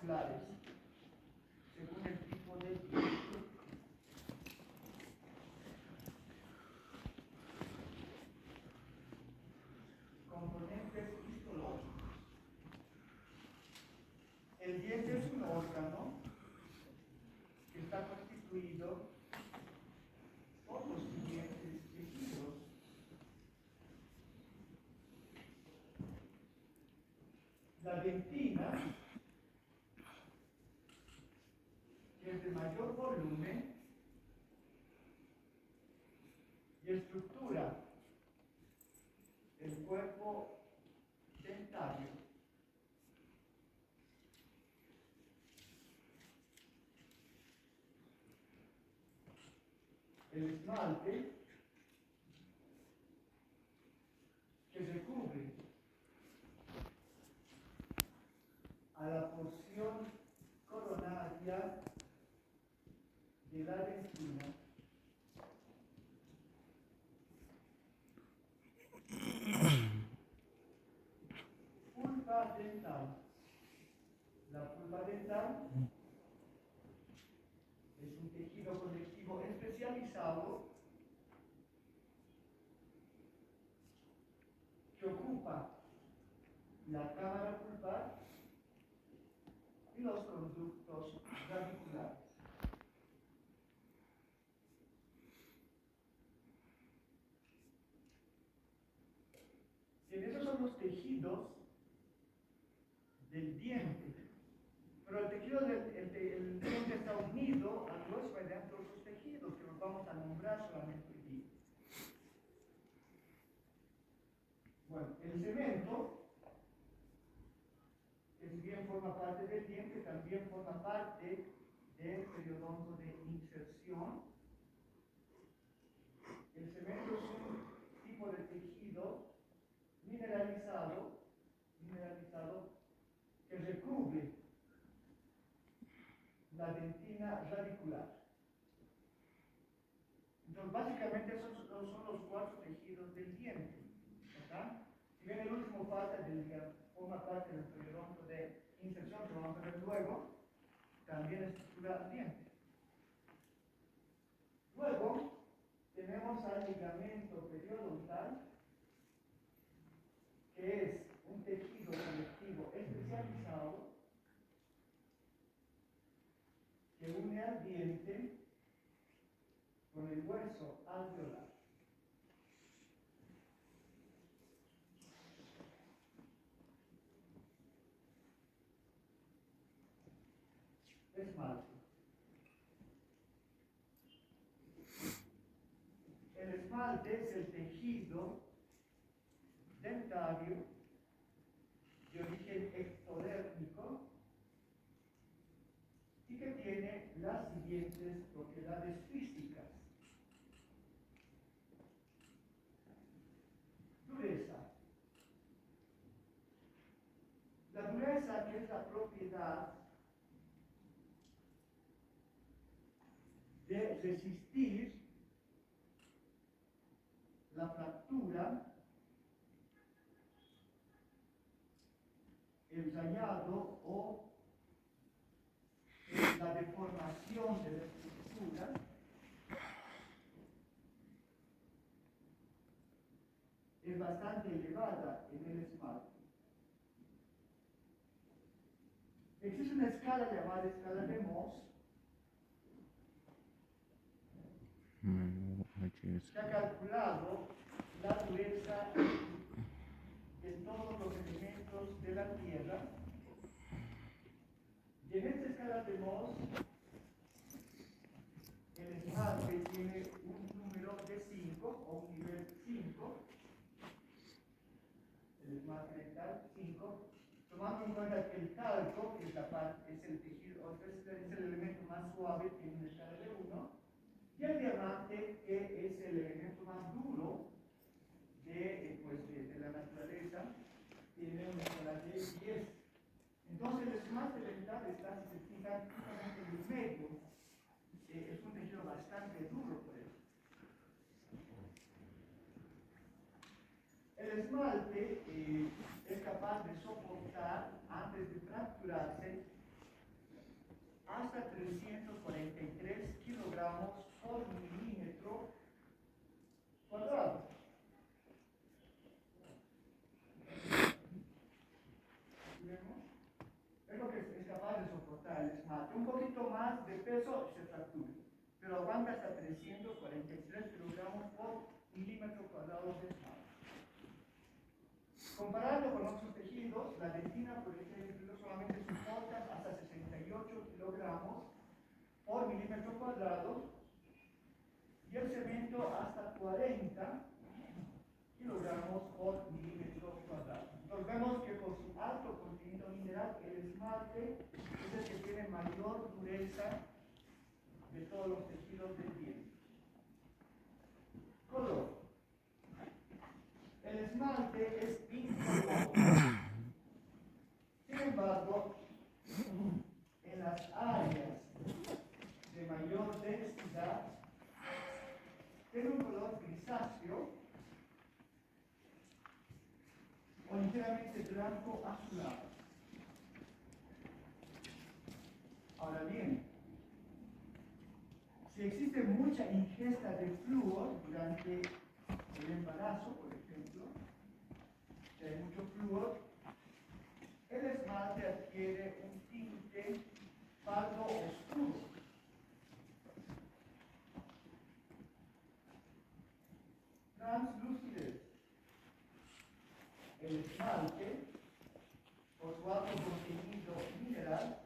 moleculares según el tipo de diente. Componentes histológicos. El diente es un órgano que está constituido por los siguientes tejidos. La dentina, que es de mayor volumen y estructura el cuerpo dentario. El esmalte, que recubre a la porción coronaria de la dentina. Pulpa dental. La pulpa dental es un tejido conectivo especializado que ocupa la cámara pulpar y los conductos radiculares. Bien, esos son los tejidos del diente. Pero el tejido el diente está unido al hueso mediante otros tejidos que los vamos a nombrar solamente hoy día. Bueno, el cemento, que si bien forma parte del diente, también forma parte del periodonto de inserción. El cemento es un tipo de tejido mineralizado que recubre la dentina radicular. Entonces, básicamente esos son los cuatro tejidos del diente. ¿Verdad? Si bien el último forma parte del periodonto de inserción, que vamos a ver luego, también estructura el diente. Luego, tenemos al ligamento periodontal, que es un tejido conectivo especializado que une al diente con el hueso alveolar. Esmalte. El esmalte es el tejido dentario de origen ectodérmico y que tiene las siguientes propiedades físicas. Dureza. La dureza, que es la propiedad de resistir la fractura, el rayado o la deformación de la estructura, es bastante elevada en el esmalte. Existe una escala llamada escala de Mohs, que ha calculado la dureza de todos los elementos de la Tierra. Y en esta escala de Mohs, el esmalte tiene un número de 5 o un nivel 5, el esmalte dental 5, tomando en cuenta que el talco, que es el tejido, es el elemento más suave, tiene una escala de 1, y el diamante, que es el elemento más duro de la naturaleza, tiene una escala de 10. Entonces el esmalte dental está, si se fijan, justamente en el medio. Es un tejido bastante duro por eso. El esmalte es capaz de soportar, antes de fracturarse, eso se fractura, pero aguanta hasta 343 kilogramos por milímetro cuadrado de esmalte. Comparando con otros tejidos, la dentina, por ejemplo, solamente soporta hasta 68 kilogramos por milímetro cuadrado y el cemento hasta 40 kilogramos por milímetro cuadrado. Entonces vemos que por su alto contenido mineral, el esmalte es el que tiene mayor dureza de todos los tejidos del diente. Color. El esmalte es incoloro. Sin embargo, en las áreas de mayor densidad, tiene un color grisáceo o ligeramente blanco azulado. Ahora bien, si existe mucha ingesta de flúor durante el embarazo, por ejemplo, si hay mucho flúor, el esmalte adquiere un tinte pardo oscuro. Translucidez. El esmalte, por su alto contenido mineral,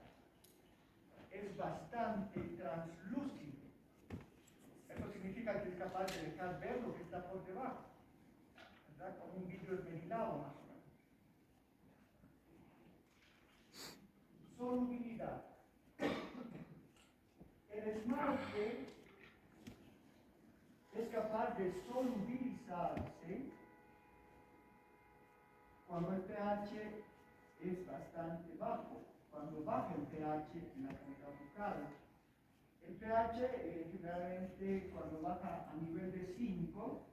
es bastante translúcido. Eso significa que es capaz de dejar ver lo que está por debajo, ¿verdad? Como un vidrio esmerilado más o menos. Solubilidad. El esmalte es capaz de solubilizarse cuando el pH es bastante bajo, cuando baja el pH en la cavidad bucal. El pH generalmente cuando baja a nivel de 5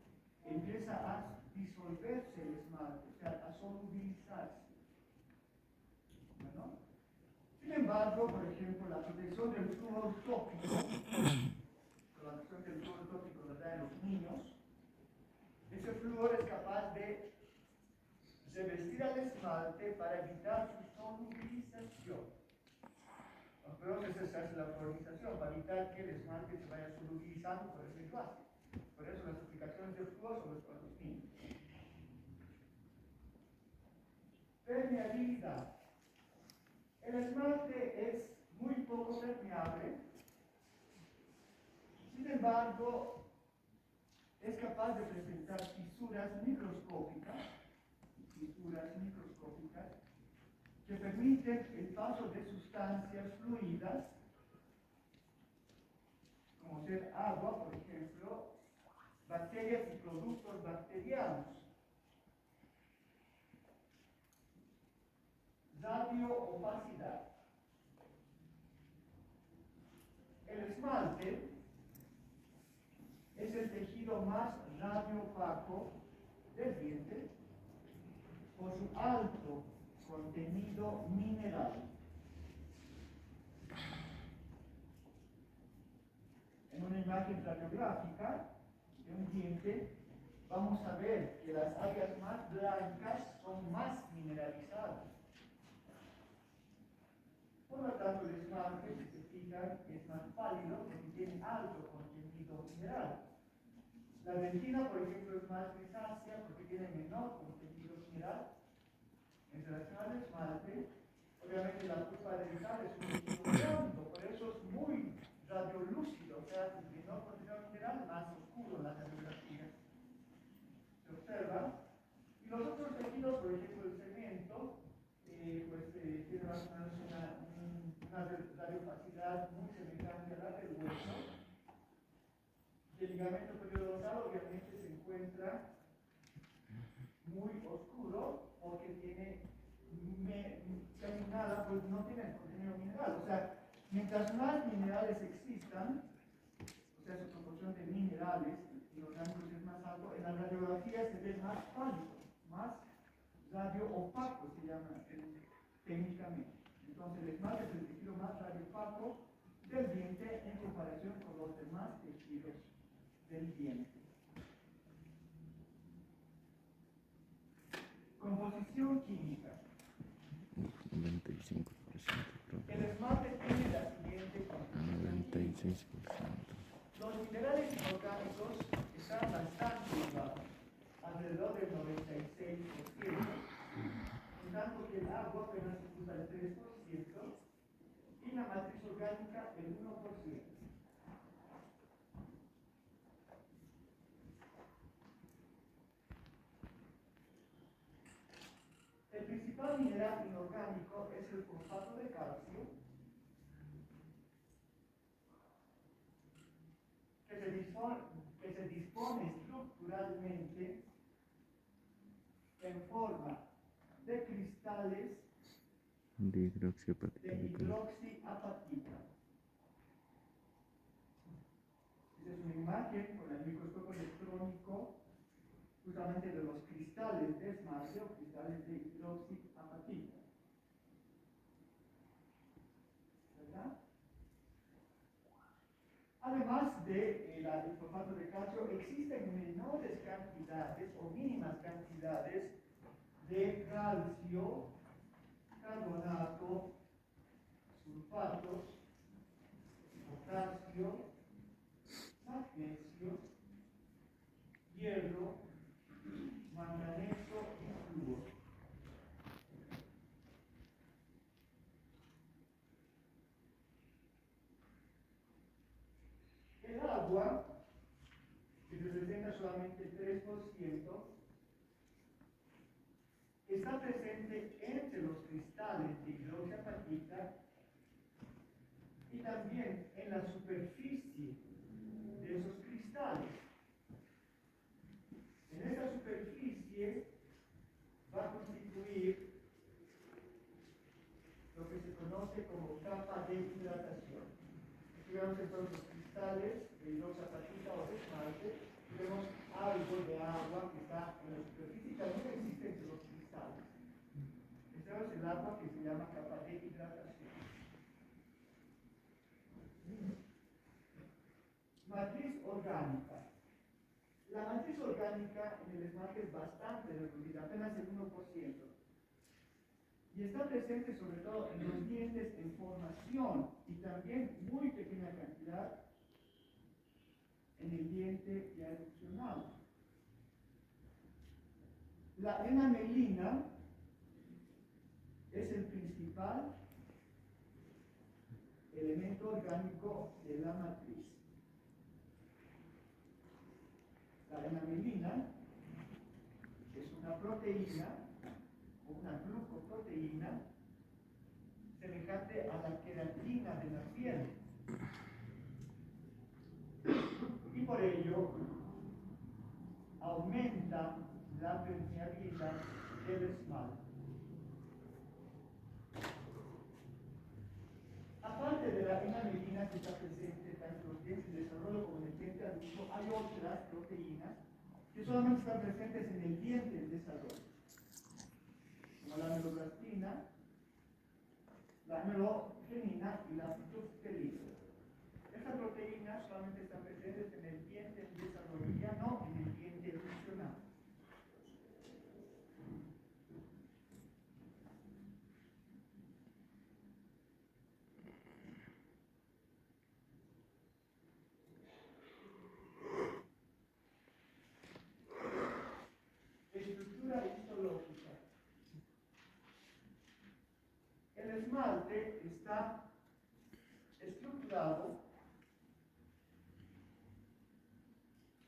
empieza a disolverse el esmalte, o sea, a solubilizarse. ¿Bueno? Sin embargo, por ejemplo, la protección del flúor tópico, la protección del flúor tópico, ¿verdad?, en los niños, ese flúor es capaz de revestir al esmalte para evitar su solubilización. Pero se hace la fluorización para evitar que el esmalte se vaya solubilizando por ese envase. Por eso las aplicaciones de flúor son para los niños. Permeabilidad. El esmalte es muy poco permeable, sin embargo, es capaz de presentar fisuras microscópicas que permiten el paso de sustancias fluidas, como ser agua, por ejemplo, bacterias y productos bacterianos. Radioopacidad. El esmalte es el tejido más radioopaco del diente por su alto contenido mineral. En una imagen radiográfica de un diente, vamos a ver que las áreas más blancas son más mineralizadas. Por lo tanto, el esmalte, si se fijan, es más pálido porque tiene alto contenido mineral. La dentina, por ejemplo, es más grisácea porque tiene menor contenido mineral. En relación al esmalte, obviamente la pulpa dental es un tejido blando, por eso es muy radiolúcido, o sea, el menor contenido mineral más oscuro en la radiografía. Se observa. Y los otros tejidos, por ejemplo, el cemento, tiene más o menos una radiopacidad muy semejante a la del hueso. Y el ligamento periodontal obviamente se encuentra muy oscuro porque tiene casi nada, pues no tiene contenido mineral. O sea, mientras más minerales existan, o sea, su proporción de minerales y orgánicos es más alto, en la radiografía se ve más pálido, más radioopaco se llama técnicamente. Entonces, el esmalte es el tejido más radioopaco del diente en comparación con los demás tejidos del diente. Composición química. 95%, creo. El esmalte tiene la siguiente composición química. 96%. Los minerales inorgánicos están bastante elevados, alrededor del 96%, en tanto que el agua apenas ocupa el 3% y la matriz orgánica el 1%. El principal mineral inorgánico es el fosfato de calcio, que se dispone estructuralmente en forma de cristales De hidroxiapatita. de hidroxiapatita. Esta es una imagen con el microscopio electrónico justamente de los cristales de esmalte o cristales de hidroxiapatita. ¿Verdad? Además del fosfato de calcio, existen menores cantidades o mínimas cantidades de calcio, carbonato, sulfatos, potasio, magnesio, hierro, manganeso y flúor. El agua, que representa solamente el 3%, está presente entre los cristales de hidroxiapatita y también en la superficie de esos cristales. En esta superficie va a constituir lo que se conoce como capa de hidratación. Aquí vemos entonces los cristales de hidroxiapatita o de esmalte y vemos algo de agua que está en la superficie y también existe entre los cristales. Esta es el agua que se llama capa de hidratación. Matriz orgánica. La matriz orgánica en el esmalte es bastante reducida, apenas el 1%. Y está presente sobre todo en los dientes en formación y también muy pequeña cantidad en el diente ya erupcionado. La enamelina es el principal elemento orgánico de la matriz. La enamelina es una proteína o una glucoproteína semejante a la queratina de la piel. Y por ello aumenta la permeabilidad del esmalte. Aparte de la enamelina que está presente tanto en los dientes de desarrollo como en el diente adulto, hay otras proteínas que solamente están presentes en el diente en desarrollo, como la meloblastina, la melogenina y la fitosterina. Estas proteínas solamente están presentes en el diente en desarrollo, ya no en el diente evolucionado. Estructura histológica. El esmalte está estructurado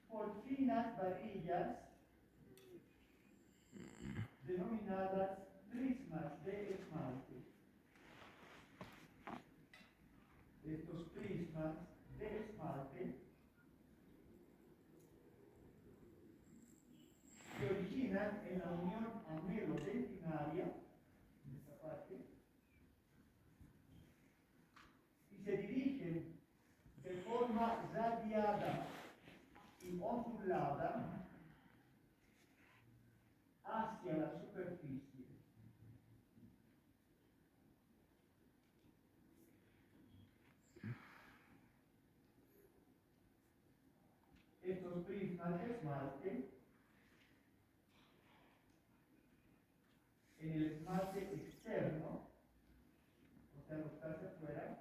por finas varillas denominadas prismas de esmalte. Estos prismas de esmalte se originan en la unión anelo-dentinaria, en esta parte, y se dirigen de forma radiada y ondulada hacia la superficie. Estos prismas de esmalte, en el esmalte externo, o sea, lo que está hacia afuera,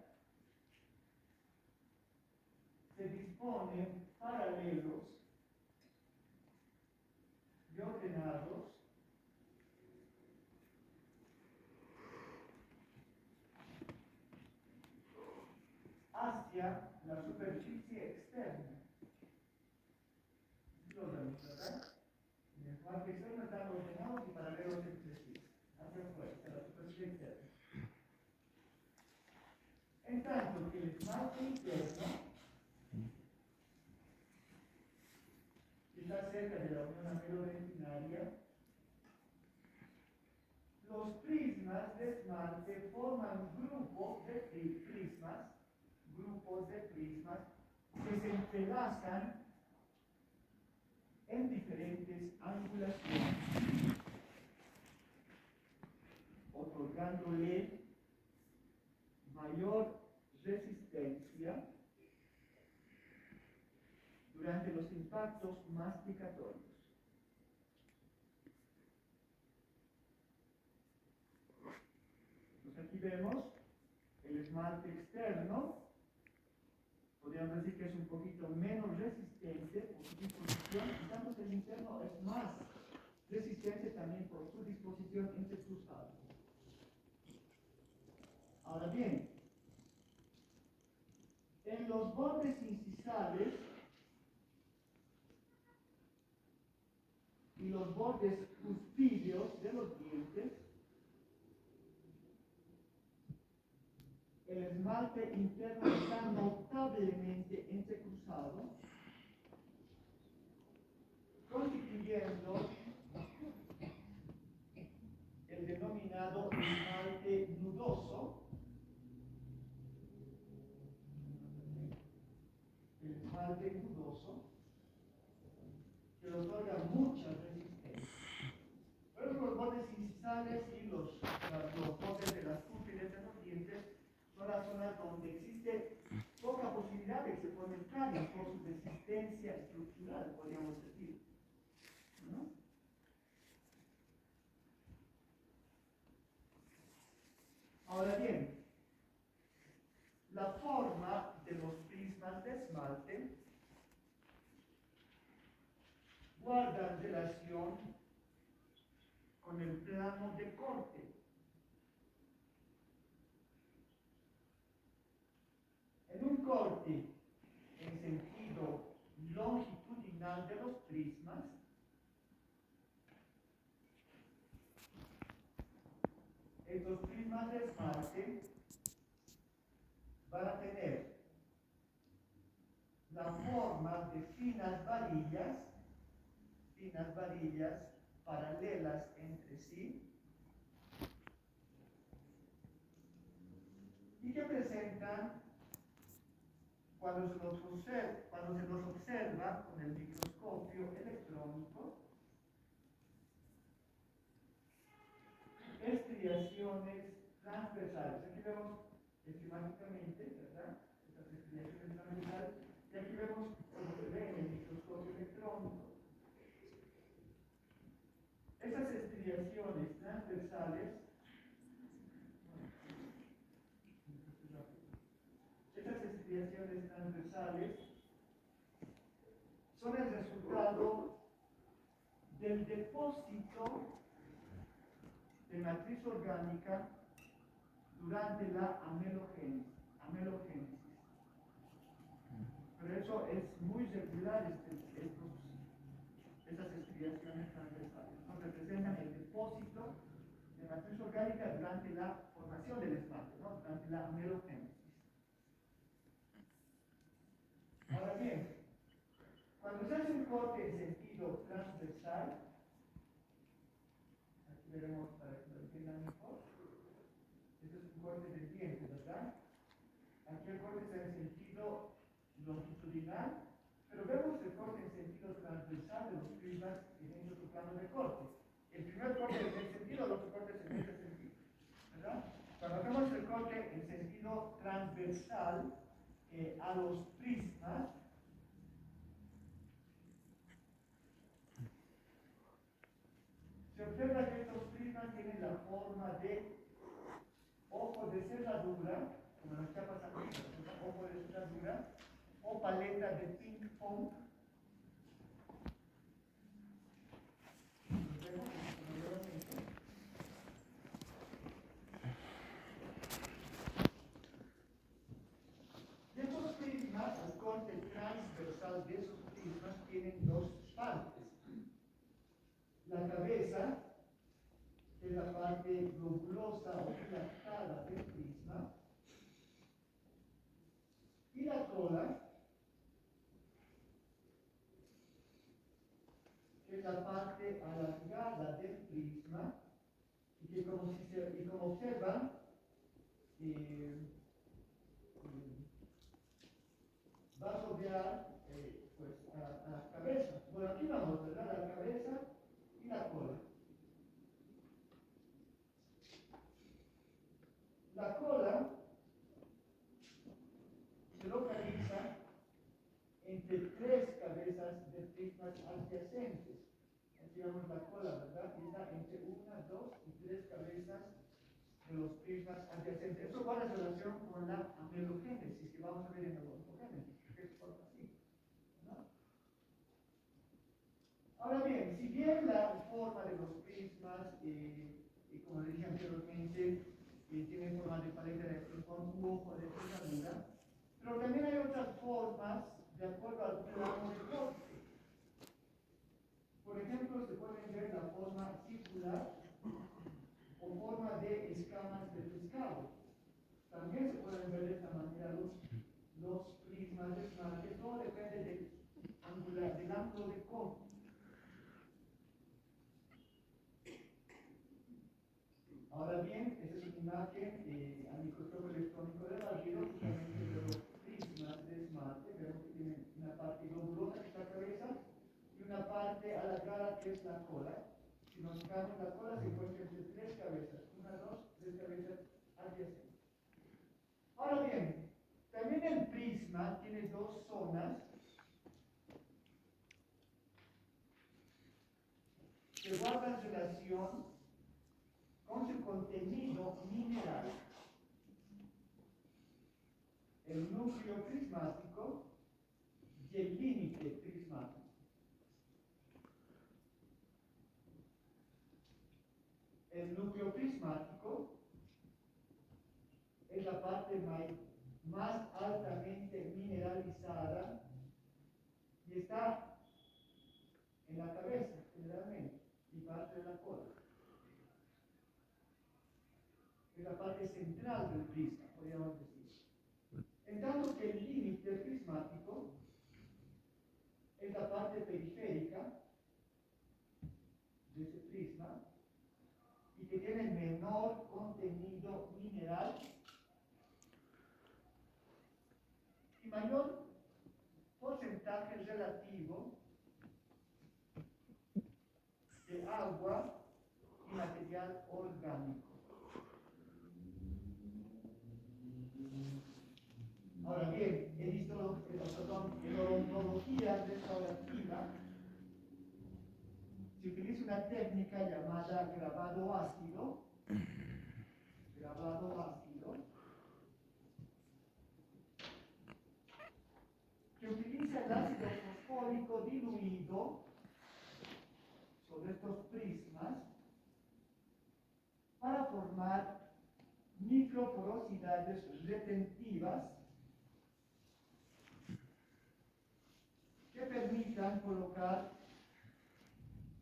hacia la superficie externa. Lo vemos, ¿verdad? En el esmalte externo están ordenados y paralelos entre sí, hacia afuera, hacia la superficie externa. En tanto que el esmalte interno está cerca de la unión amelodentinaria, los prismas de esmalte forman grupos de prismas que se entrelazan en diferentes angulaciones, otorgándole mayor resistencia durante los impactos masticatorios. Entonces aquí vemos el esmalte externo, podríamos decir que es un poquito menos resistente por su disposición, en tanto que el interno es más resistente también por su disposición intercruzada. Ahora bien, en los bordes incisales y los bordes cuspídeos de los dientes, el esmalte interno está notablemente entrecruzado, constituyendo el denominado esmalte nudoso. El esmalte nudoso, que le otorga mucha resistencia. Pero los bordes incisales y los bordes de las cúspides de los dientes son las zonas donde existe poca posibilidad de que se formen caries por su resistencia estructural, podríamos decir. ¿No? Ahora bien, la forma de los prismas de esmalte guarda relación con el plano de corte. En un corte en sentido longitudinal de los prismas, estos prismas de esmalte van a tener la forma de finas varillas paralelas entre sí, y que presentan, cuando se los observa con el microscopio electrónico, estriaciones transversales. Aquí vemos esquemáticamente, ¿verdad? Estas estriaciones transversales, y aquí vemos como se ve en el microscopio electrónico. Estas estriaciones transversales son el resultado del depósito de matriz orgánica durante la amelogénesis. Pero eso es muy regular, estas estriaciones transversales. ¿No? Representan el depósito de matriz orgánica durante la formación del esmalte, ¿no? Durante la amelogénesis. Ahora bien, cuando se hace un corte en sentido transversal, aquí veremos para que lo entiendan mejor, este es un corte del diente, ¿verdad? Aquí el corte está en sentido longitudinal, pero vemos el corte en sentido transversal de los prismas en otro plano de corte. El primer corte es en sentido, el otro corte es en ese sentido, ¿verdad? Cuando vemos el corte en sentido transversal a los prismas, se observa que estos prismas tienen la forma de ojo de cerradura, como las chapas aquí, ojo de cerradura, o paleta de ping pong. Y estos globulosa o dilatada del prisma, y la cola, que es la parte alargada del prisma, y que como observan, va a rodear pues, a la cabeza. Bueno, aquí vamos, ¿verdad? La cabeza y la cola. La cola se localiza entre tres cabezas de prismas adyacentes. Aquí vemos la cola, ¿verdad? Y está entre una, dos y tres cabezas de los prismas adyacentes. Esto guarda relación con la amelogénesis que vamos a ver en la morfogénesis, que es por así, ¿no? Ahora bien, si bien la forma de los prismas, como dije anteriormente, tiene forma de paleta con un ojo de cerradura, pero también hay otras formas de acuerdo al plano de corte. Por ejemplo, se pueden ver la forma circular o forma de escamas de pescado. También se pueden ver de esta manera los prismas de esmalte. Todo depende del ángulo de corte. Ahora bien, esta es una imagen al microscopio electrónico de barrido, justamente de los prismas de esmalte. Vemos que tienen una parte globulosa que es la cabeza y una parte alargada que es la cola. Si nos fijamos, la cola se encuentra entre tres cabezas, una, dos, tres cabezas adyacentes. Ahora bien, también el prisma tiene dos zonas que guardan relación con su contenido mineral. El núcleo prismático y el límite prismático. El núcleo prismático es la parte más altamente mineralizada y está en la cabeza, generalmente, y parte de la cola. Es la parte central del prisma, podríamos decir. En tanto que el límite prismático es la parte periférica de ese prisma y que tiene menor contenido mineral y mayor porcentaje relativo de agua y material orgánico. Ahora bien, en odontología restaurativa se utiliza una técnica llamada grabado ácido, que utiliza el ácido fosfórico diluido sobre estos prismas para formar microporosidades retentivas que permitan colocar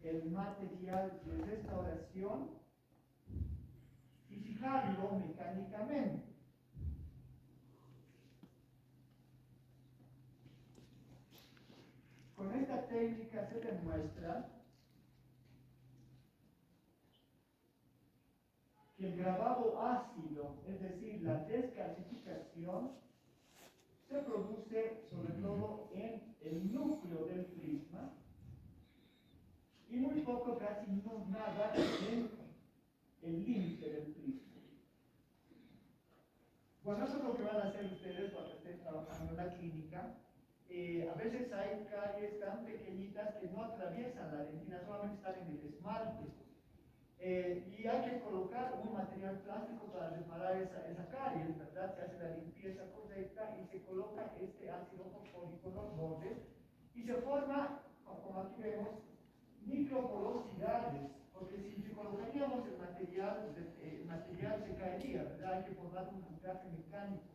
el material de restauración y fijarlo mecánicamente. Con esta técnica se demuestra que el grabado ácido, es decir, la descalcificación, se produce sobre todo en el núcleo del prisma y muy poco, casi no nada, en el límite del prisma. Bueno, eso es lo que van a hacer ustedes cuando estén trabajando en la clínica. A veces hay caries tan pequeñitas que no atraviesan la dentina, solamente están en el esmalte. Y hay que colocar un material plástico para reparar esa caries, ¿verdad? Se hace la limpieza correcta y se coloca este ácido fosfórico en los bordes y se forma, como aquí vemos, microporosidades, porque si colocaríamos el material se caería, ¿verdad? Hay que formar un anclaje mecánico.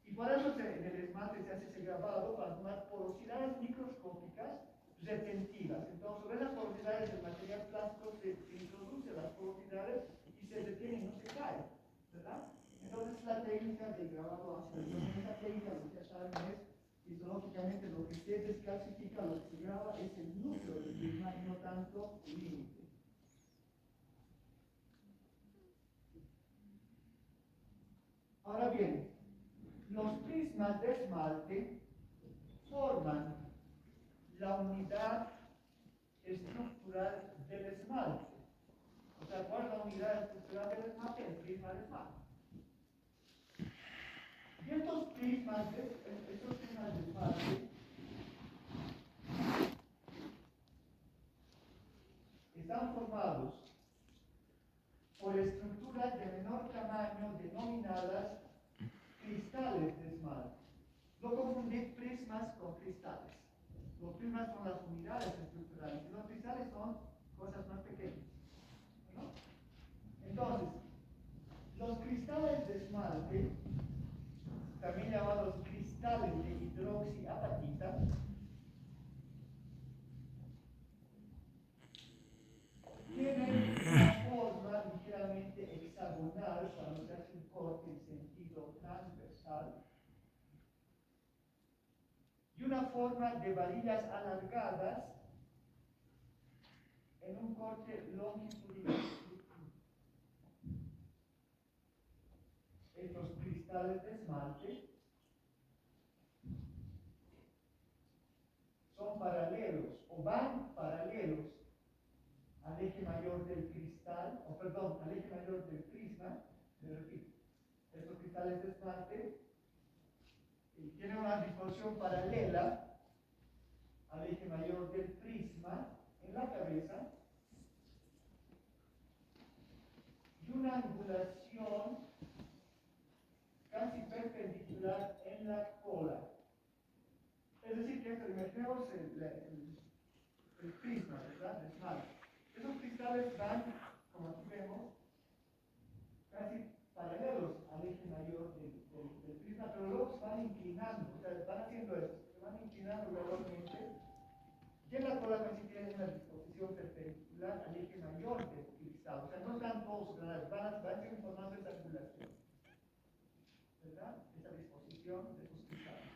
Y por eso en el esmalte se hace ese grabado para formar porosidades microscópicas retentivas. Entonces, sobre las porosidades del material plástico se introducen las porosidades y técnica de grabado ácido. En esta técnica lo que saben es, histológicamente, lo que se descalcifica, lo que se graba es el núcleo del prisma y no tanto el límite. Ahora bien, los prismas de esmalte forman la unidad estructural del esmalte. O sea, ¿cuál es la unidad estructural del esmalte? El prisma de esmalte. Y estos prismas de esmalte están formados por estructuras de menor tamaño denominadas cristales de esmalte. No confundir prismas con cristales. Los prismas son las unidades estructurales y los cristales son cosas más pequeñas. ¿No? Entonces, los cristales de esmalte, también llamados cristales de hidroxiapatita, tienen una forma ligeramente hexagonal cuando se hace un corte en sentido transversal y una forma de varillas alargadas en un corte longitudinal. Estos cristales de esmalte son paralelos o van paralelos al eje mayor del cristal, o perdón, al eje mayor del prisma. Me repito, estos cristales de esmalte tienen una disposición paralela al eje mayor del prisma en la cabeza y una angulación casi perpendicular en la cola. Es decir, que imaginemos el prisma, ¿verdad? El esmalte. Esos cristales van, como aquí vemos, casi paralelos al eje mayor del prisma, pero luego se van inclinando, o sea, van haciendo esto, se van inclinando gradualmente, y en la cola casi tienen una disposición perpendicular al eje mayor del cristal, o sea, no están todos grandes, van formando esta angulación, ¿verdad? Esta disposición de sus cristales.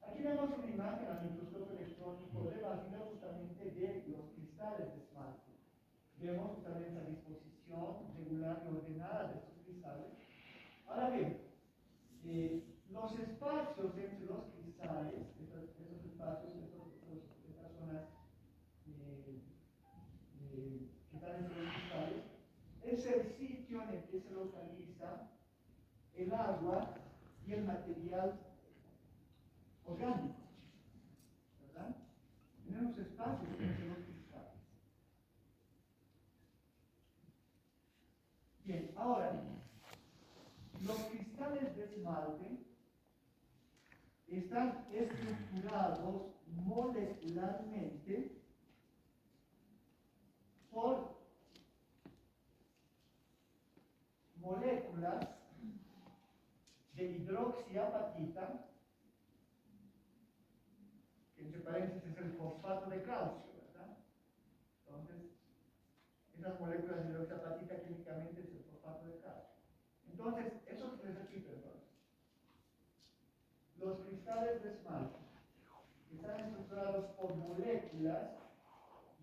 Aquí vemos una imagen al microscopio electrónico debatida justamente de los cristales de esmalte. Vemos justamente esa disposición regular y ordenada de estos cristales. Ahora bien, los espacios entre los cristales, esos espacios, estas zonas que están entre los cristales, es el sitio en el que se localiza el agua y el material orgánico, ¿verdad? Tenemos espacios entre los cristales. Bien, ahora, los cristales de esmalte están estructurados molecularmente por moléculas de hidroxiapatita, que entre paréntesis es el fosfato de calcio, ¿verdad? Entonces, esas moléculas de hidroxiapatita químicamente es el fosfato de calcio. Entonces, eso se repite entonces. Los cristales de esmalte están estructurados por moléculas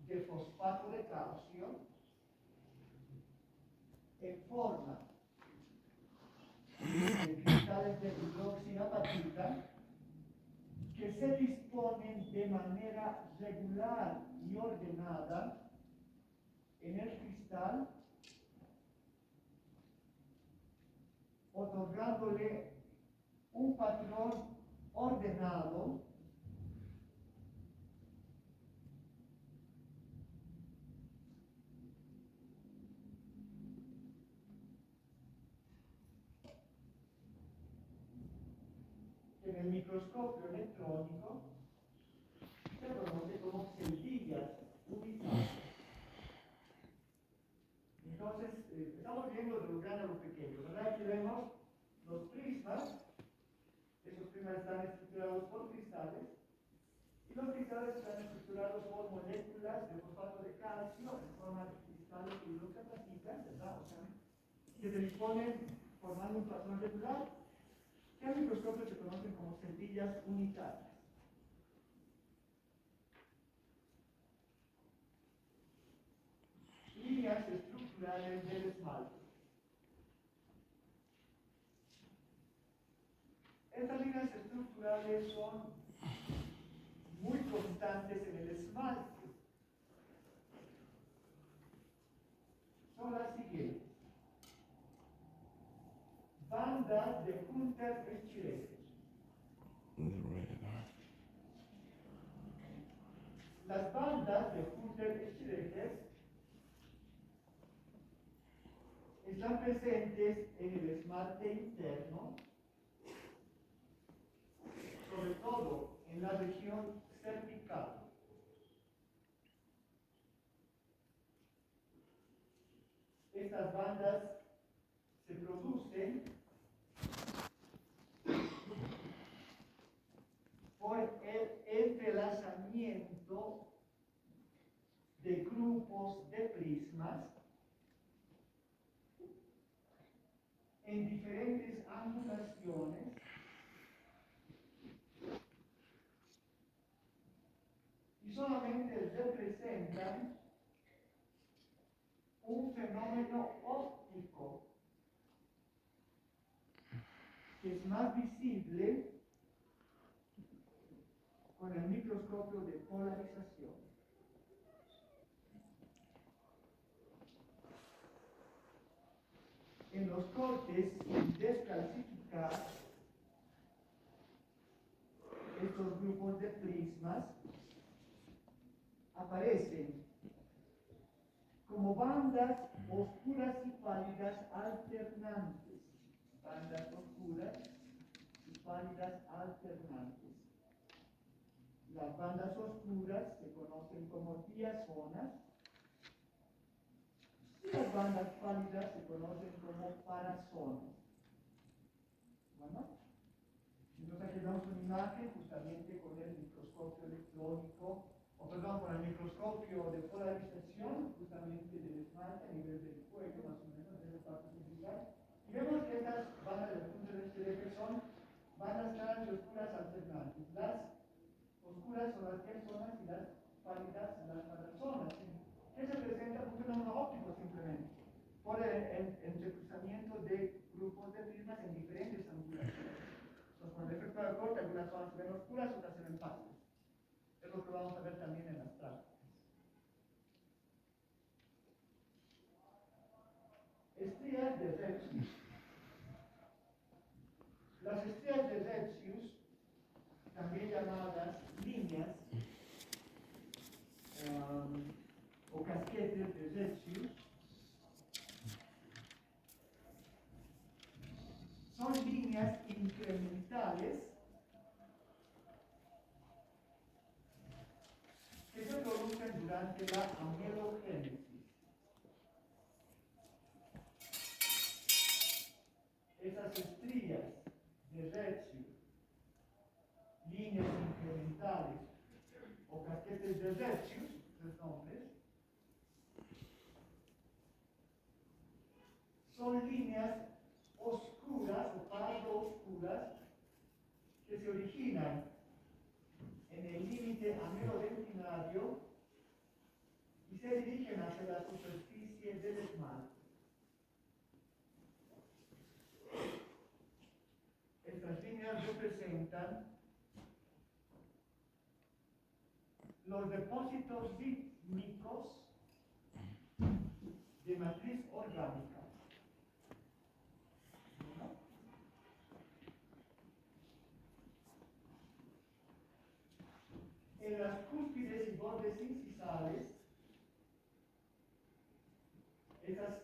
de fosfato de calcio en forma de cristales de hidroxiapatita que se disponen de manera regular y ordenada en el cristal, otorgándole un patrón ordenado que en el microscopio electrónico se conoce como celdillas ubicadas. Entonces, estamos viendo de lo grande a lo pequeño, ¿verdad? Aquí vemos los prismas. Esos prismas están estructurados por cristales y los cristales están estructurados por moléculas de fosfato de calcio en forma de cristales de hidroxiapatita, ¿verdad? O sea, que se disponen formando un patrón regular que al microscopio se conocen como centellas unitarias. Líneas estructurales del esmalte. Estas líneas estructurales son muy constantes en el esmalte. Son las siguientes. Bandas de Hunter Streicher. Las bandas de Hunter Streicher están presentes en el esmalte interno, sobre todo en la región cervical. Estas bandas se producen por el entrelazamiento de grupos de prismas en diferentes angulaciones y solamente representan un fenómeno óptico que es más visible con el microscopio de polarización. En los cortes sin descalcificar estos grupos de prismas aparecen como bandas oscuras y pálidas alternantes. Bandas oscuras y pálidas alternantes. Las bandas oscuras se conocen como diazonas y las bandas pálidas se conocen como parazonas. ¿Bueno? Entonces aquí vemos una imagen justamente con el microscopio electrónico, o perdón, con el microscopio de polarización, justamente del esmalte a nivel del cuello, más o menos, de la parte central. Y vemos que estas bandas del punto de vista de que son bandas claras y oscuras alternantes. Las oscuras son las diazonas y las pálidas las parazonas. ¿Qué se presenta? Un fenómeno óptico simplemente, por el entrecruzamiento de grupos de prismas en diferentes angulaciones. Entonces, con el efecto de corte, algunas zonas se ven oscuras, otras se ven pálidas. Es lo que vamos a ver también en las prácticas. Estrías de Retzius. Las estrías de Retzius, también llamadas líneas o casquetes de Retzius, son líneas incrementales que se producen durante la amelogénesis. Esas estrías de Retzius, líneas incrementales o casquetes de Retzius, los nombres, son líneas oscuras o pardo oscuras que se originan en el límite amelodentinario y se dirigen hacia la superficie del esmalte. Estas líneas representan los depósitos rítmicos de matriz orgánica. ¿No? En las cúspides y bordes incisales, esas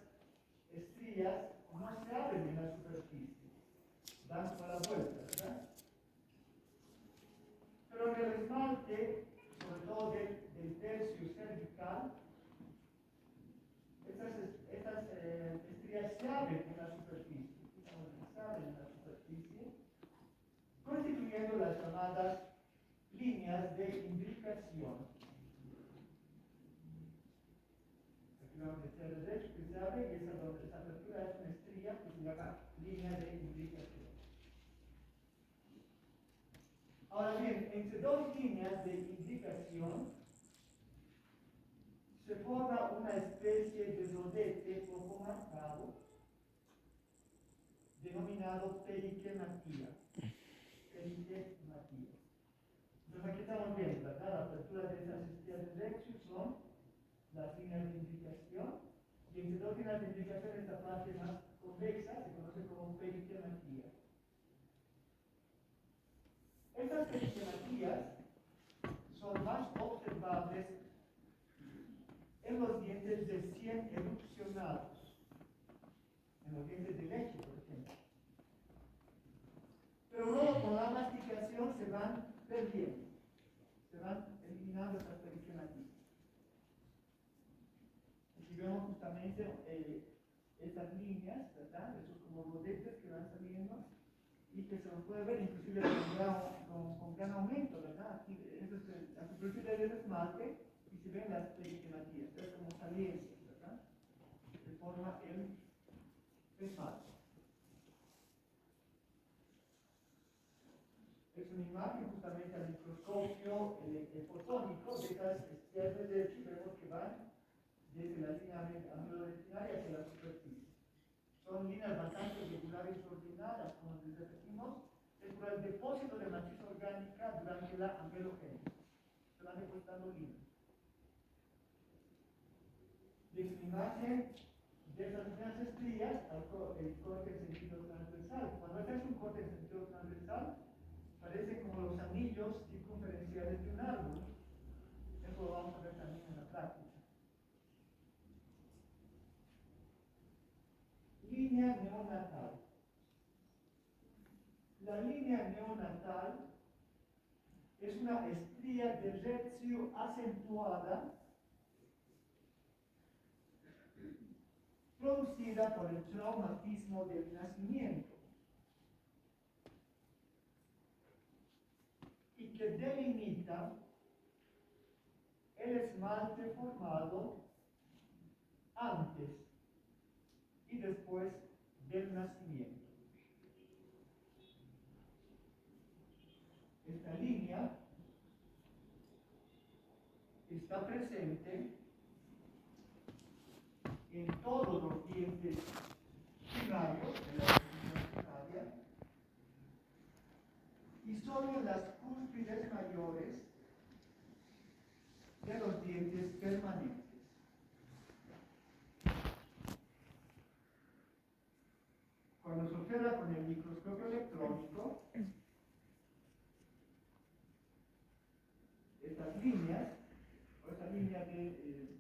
estrías no se abren en la superficie, dan toda la vuelta, ¿verdad? Pero en el esmalte, sobre todo del tercio cervical, estas estrías se abren en la superficie, se abren en la superficie, constituyendo las llamadas líneas de imbricación. Aquí vamos a decir el derecho que se abre y esa apertura es una estría que se llama línea de imbricación. entre dos líneas de imbricación se forma una especie de rodete poco marcado denominado periquematía. Periquematía. Entonces aquí estamos viendo, ¿verdad? La apertura de esas estrías de Lexus son las líneas de imbricación, y entre dos líneas de imbricación esta parte más convexa se conoce como periquematía. Estas periquematías son más observables en los dientes recién erupcionados, en los dientes de leche, por ejemplo. Pero luego con la masticación se van perdiendo, se van eliminando estas periquematías. Aquí vemos justamente estas líneas, ¿verdad? Esos como rodetes que van saliendo y que se los puede ver inclusive con gran aumento, ¿verdad? Aquí, eso es la superficie del esmalte y se ven las periquematías, es como saliencias, ¿verdad? Que forma el esmalte. Es una imagen justamente al microscopio fotónico de estas estrías de leche, vemos que van desde la línea ameloretinaria hacia la superficie. Son líneas bastante regulares y ordenadas, como les repetimos, es por el depósito de matriz orgánica durante la amelogénesis. Se van depositando líneas. De esta imagen de esas líneas estrías, el corte en sentido transversal. Cuando este es un corte en sentido transversal, parecen como los anillos circunferenciales de un árbol. Eso lo vamos a ver también en la práctica. Línea neonatal. La línea neonatal es una estría de tercio acentuada producida por el traumatismo del nacimiento y que delimita el esmalte formado antes y después del nacimiento. Esta línea está presente en todos los dientes primarios de la región primaria y solo en las cúspides mayores de los dientes permanentes. Cuando se observa con el microscopio electrónico, estas líneas, o esta línea de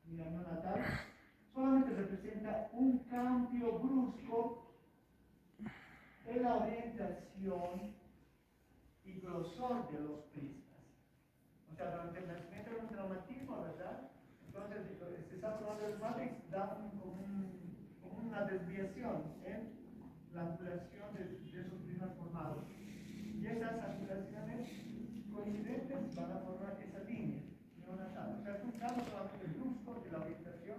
línea neonatal, solamente representa un cambio brusco en la orientación y grosor de los prismas. O sea, durante el nacimiento de un traumatismo, ¿verdad? Entonces, se está probando el matrix, da como una desviación en la angulación de esos prismas formados. Y esas angulaciones coincidentes van a formar esa línea neonatal. O sea, es un cambio solamente brusco de la orientación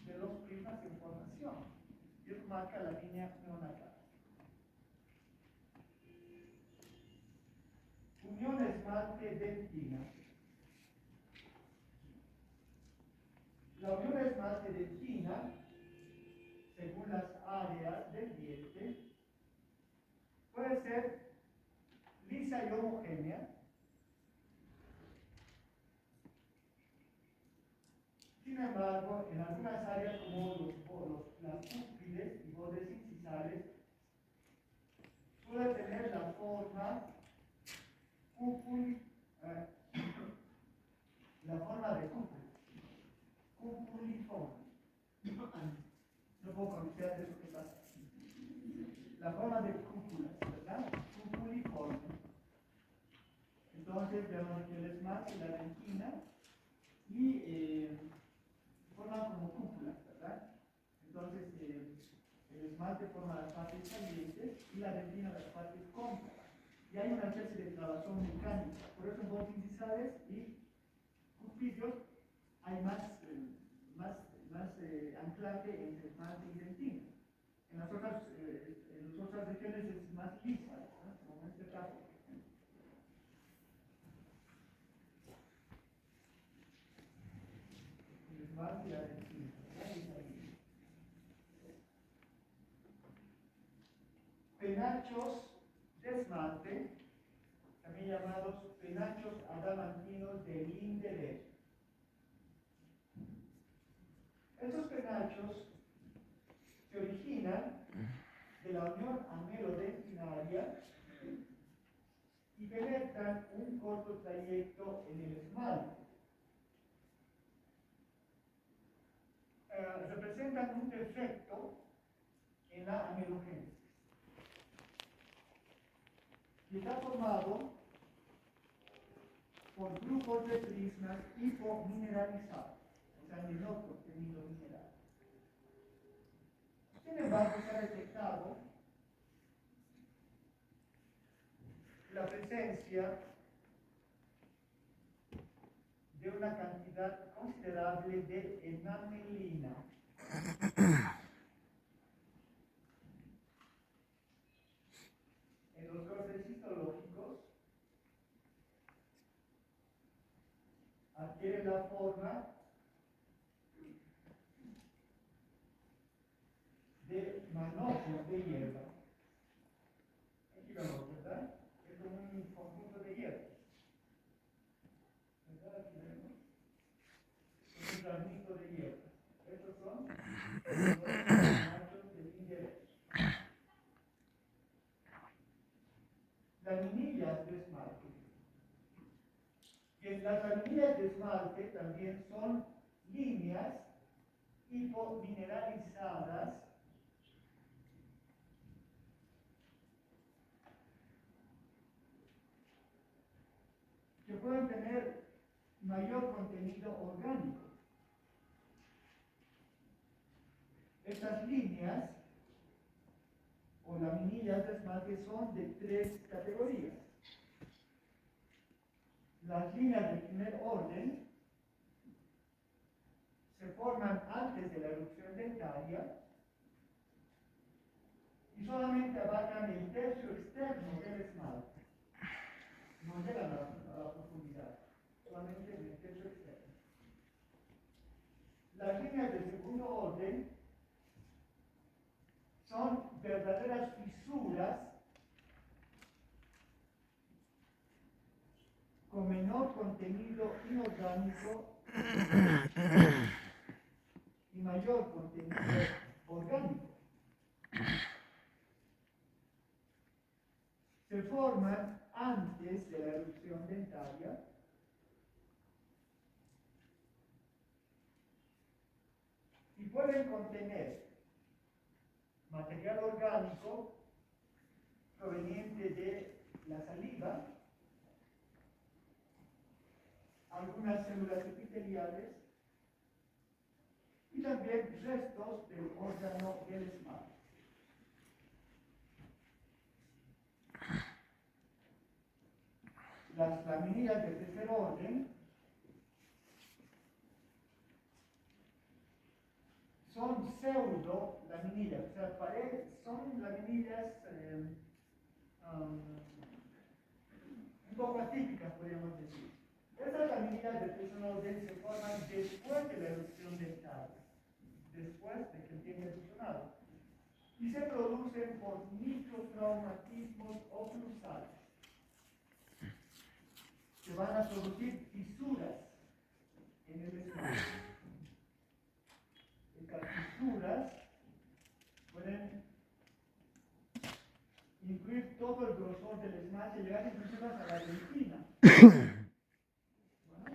de los prismas en formación. Y eso marca la línea neonatal. Unión esmalte-dentina. La unión esmalte-dentina, según las áreas del diente, puede ser lisa y homogénea. Sin embargo, en algunas áreas como las cúspides y bordes incisales, puede tener la forma de cúpula, cupuliforme. No puedo pronunciar eso que pasa. La forma de cúpulas, ¿verdad? Cupuliforme. Entonces vemos que el esmalte y la dentina y forman como cúpulas, ¿verdad? Entonces el esmalte forma las partes salientes y la dentina las partes cóncavas. Y hay una especie de trabazón mecánica. Por eso en bordes incisales y cuspillos hay más anclaje entre esmalte y dentina. En las otras regiones es más lisa, ¿no? Como en este caso. penachos de esmalte, también llamados penachos adamantinos de Linderer. Estos penachos se originan de la unión amelodentinaria y penetran un corto trayecto en el esmalte. Representan un defecto en la amelogénesis y está formado por grupos de prismas hipomineralizados, o sea, de no contenido mineral. Sin embargo, se ha detectado la presencia de una cantidad considerable de enamelina. En los cortes histológicos adquiere la forma de manojos de hierba. Aquí vemos, ¿verdad? Es como un conjunto de hierba. ¿Verdad? Aquí vemos. Es un ramito de hierba. Estos son los machos de Linderer. Laminillas de esmalte. Que las laminillas de esmalte también son líneas hipomineralizadas que pueden tener mayor contenido orgánico. Estas líneas o laminillas de esmalte son de tres categorías. Las líneas de primer orden se forman antes de la erupción dentaria y solamente abarcan el tercio externo del esmalte. No llegan a la profundidad, solamente en el tercio externo. Las líneas de segundo orden son verdaderas fisuras con menor contenido inorgánico y mayor contenido orgánico. Se forman antes de la erupción dentaria y pueden contener material orgánico proveniente de la saliva, algunas células epiteliales y también restos del órgano del esmalte. Las laminillas de tercer orden son pseudo laminillas, o sea, son laminillas un poco atípicas, podríamos decir. Estas laminillas de tercer orden se forman después de la erupción dentaria, después de que el diente es fusionado, y se producen por microtraumatismos oclusales, que van a producir fisuras en el esmalte. Estas fisuras pueden incluir todo el grosor del esmalte, llegar incluso hasta la dentina. Bueno,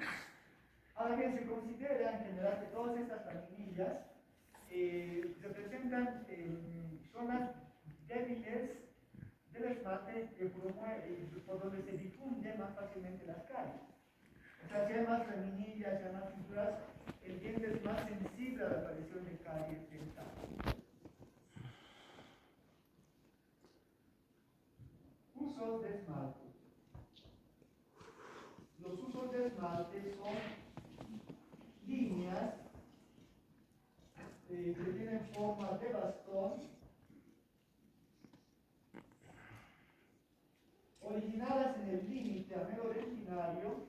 ahora bien, se considera en general que todas estas laminillas representan zonas débiles del esmalte por donde se difunden más fácilmente las caries. O sea, si hay más laminillas, si hay más fisuras, el diente es más sensible a la aparición de caries dentales. Usos de esmalte. Los usos de esmalte son líneas que tienen forma de bastón, originadas en el límite amelodentinario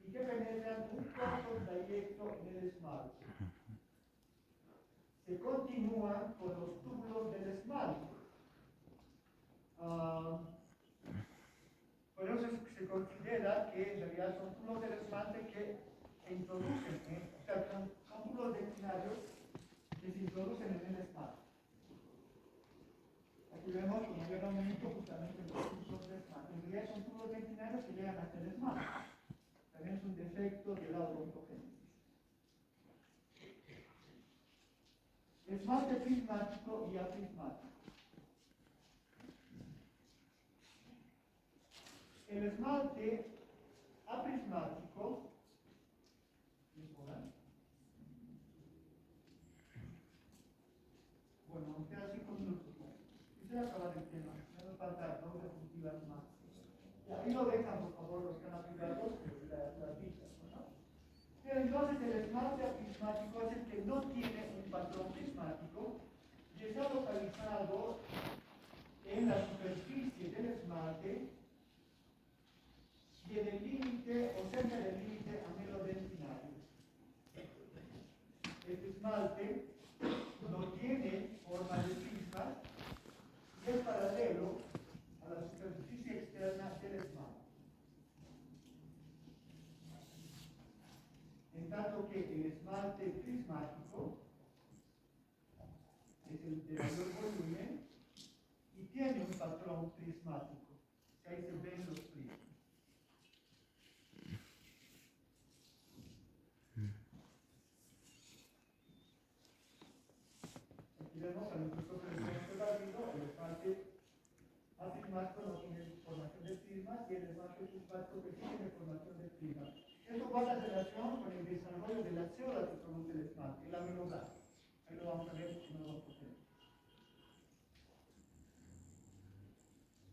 y que penetran un corto trayecto en el esmalte. se continúan con los túbulos del esmalte. Por eso se considera que en realidad son túbulos del esmalte que introducen, o sea, son túbulos dentinarios que se introducen en el esmalte. Aquí vemos como yo aumento justamente los túbulos del esmalte. En realidad son túbulos dentinarios que llegan hasta el esmalte. También es un defecto de la odontogénesis. Esmalte prismático y aprismático. El esmalte aprismático, bueno, nos quedan 5 minutos más. Quisiera acabar el tema, me nos falta 2 diapositivas más. Y ahí lo dejan, por favor, los que han aplicado las vistas, ¿no? Pero entonces el esmalte aprismático es el que no tiene un patrón prismático y está localizado en la superficie del esmalte y en el límite o cerca del límite amelodentinario. El esmalte no tiene forma de prisma y es paralelo a la superficie externa del esmalte. En tanto que el esmalte prismático es el de mayor volumen y tiene un patrón prismático. Ahí se ven los prismas. Aquí vemos a nuestro profesor rápido, el esmalte aprismático no tiene formación de prismas y el esmalte prismático que sí tiene formación de prismas. Esto guarda relación con el desarrollo de la célula que produce el esmalte, el ameloblasto. Ahí lo vamos a ver en unos porcentajes.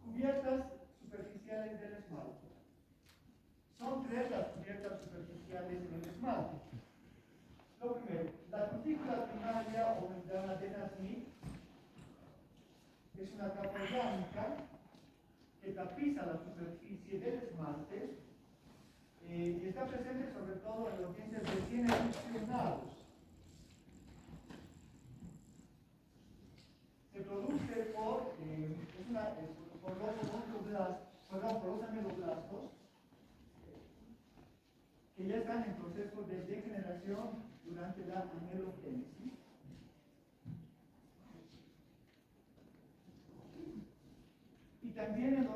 Cubiertas superficiales del esmalte. Son 3 las cubiertas superficiales del esmalte. Lo primero, la cutícula primaria o membrana de Nasmyth es una capa orgánica que tapiza la superficie del esmalte y está presente sobre todo en los dientes recién erupcionados. Se produce por los ameloblastos que ya están en proceso de degeneración durante la amelogénesis. Y también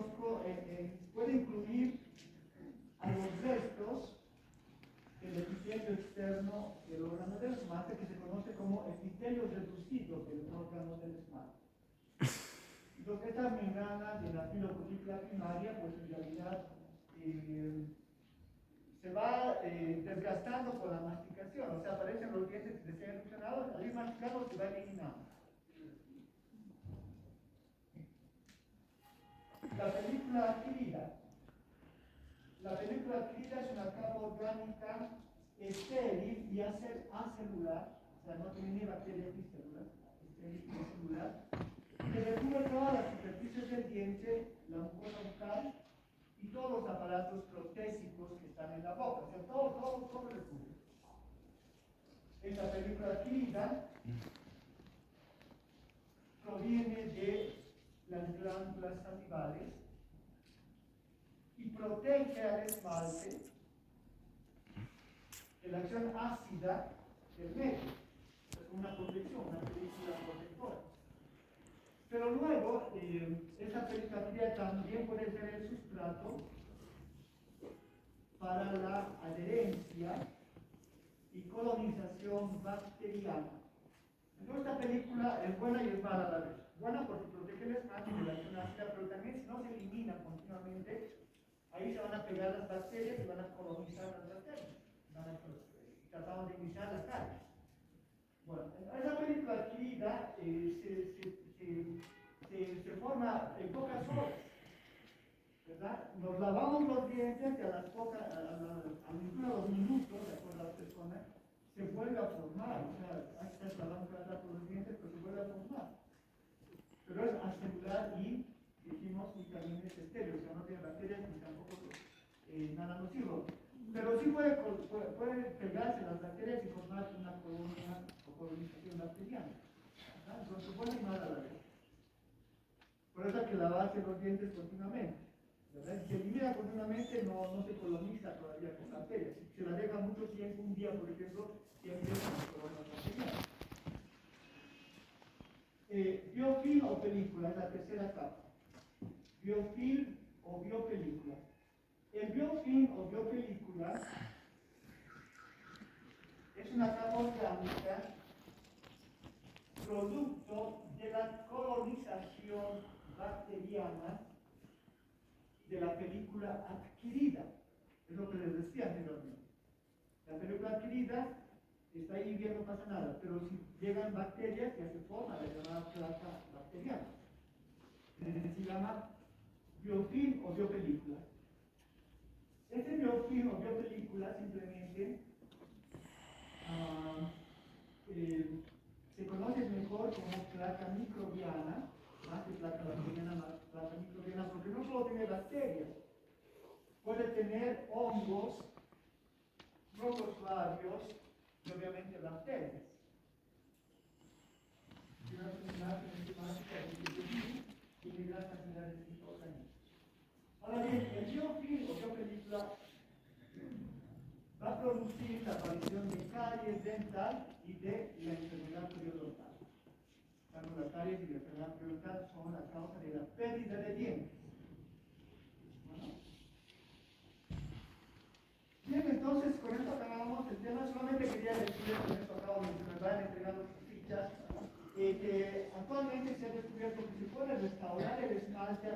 puede incluir a los restos del epitelio externo del órgano del esmalte, que se conoce como epitelio reducido del órgano del esmalte. Entonces, estas membranas de la filocutícula primaria, pues en realidad se va desgastando con la masticación, o sea, aparecen los dientes recién erupcionados, al ir masticando se va eliminando. La película adquirida. La película adquirida es una capa orgánica estéril y acelular, o sea, no tiene ni bacterias ni células, estéril y acelular, que recubre todas las superficies del diente, la mucosa bucal y todos los aparatos protésicos que están en la boca, o sea, todo recubre. Esta película adquirida proviene de las glándulas salivales y protege al esmalte de la acción ácida del medio. Es una protección, una película protectora. Pero luego, esta película también puede ser el sustrato para la adherencia y colonización bacteriana. Entonces, esta película es buena y es mala a la vez. Buena porque protege el esmalte de la acción ácida, pero también si no se elimina continuamente, ahí se van a pegar las bacterias y van a colonizar las bacterias. Tratamos de iniciar las caries. Bueno, esa película adquirida se forma en pocas horas, ¿verdad? Nos lavamos los dientes y a los minutos, de acuerdo a la persona, se vuelve a formar. O sea, hay que estar lavando cada rato los dientes, pero se vuelve a formar. Pero es acelular y, dijimos, y también es estéril, o sea, no tiene bacterias ni tampoco nada nocivo. Pero sí puede pegarse las bacterias y formar una colonia o colonización bacteriana. Por eso hay que lavarse los dientes continuamente. ¿Verdad? Si se elimina continuamente, no se coloniza todavía con bacterias. Si se la deja mucho tiempo, un día, por ejemplo, siempre se coloniza bacterias. Biofilm o película es la tercera capa. Biofilm o biopelícula. El biofilm o biopelícula es una capa orgánica producto de la colonización bacteriana de la película adquirida. Es lo que les decía anteriormente. La película adquirida está ahí bien, no pasa nada, pero si llegan bacterias, ya se forma la llamada placa bacteriana. Se llama biofilm o biopelícula. Este biofilm o biopelícula simplemente se conoce mejor como placa microbiana, más que placa bacteriana, más placa microbiana, porque no solo tiene bacterias, puede tener hongos, protozoarios y obviamente bacterias. Ahora bien, el biofilm o biopelícula va a producir la aparición de caries dental y de la enfermedad periodontal. Tanto la caries y la enfermedad periodontal son la causa de la pérdida de dientes. Bueno. Bien, entonces con esto acabamos el tema. Solamente quería decirles, con esto acabo de que me vayan entregando sus fichas, que actualmente se ha descubierto que se puede restaurar el esmalte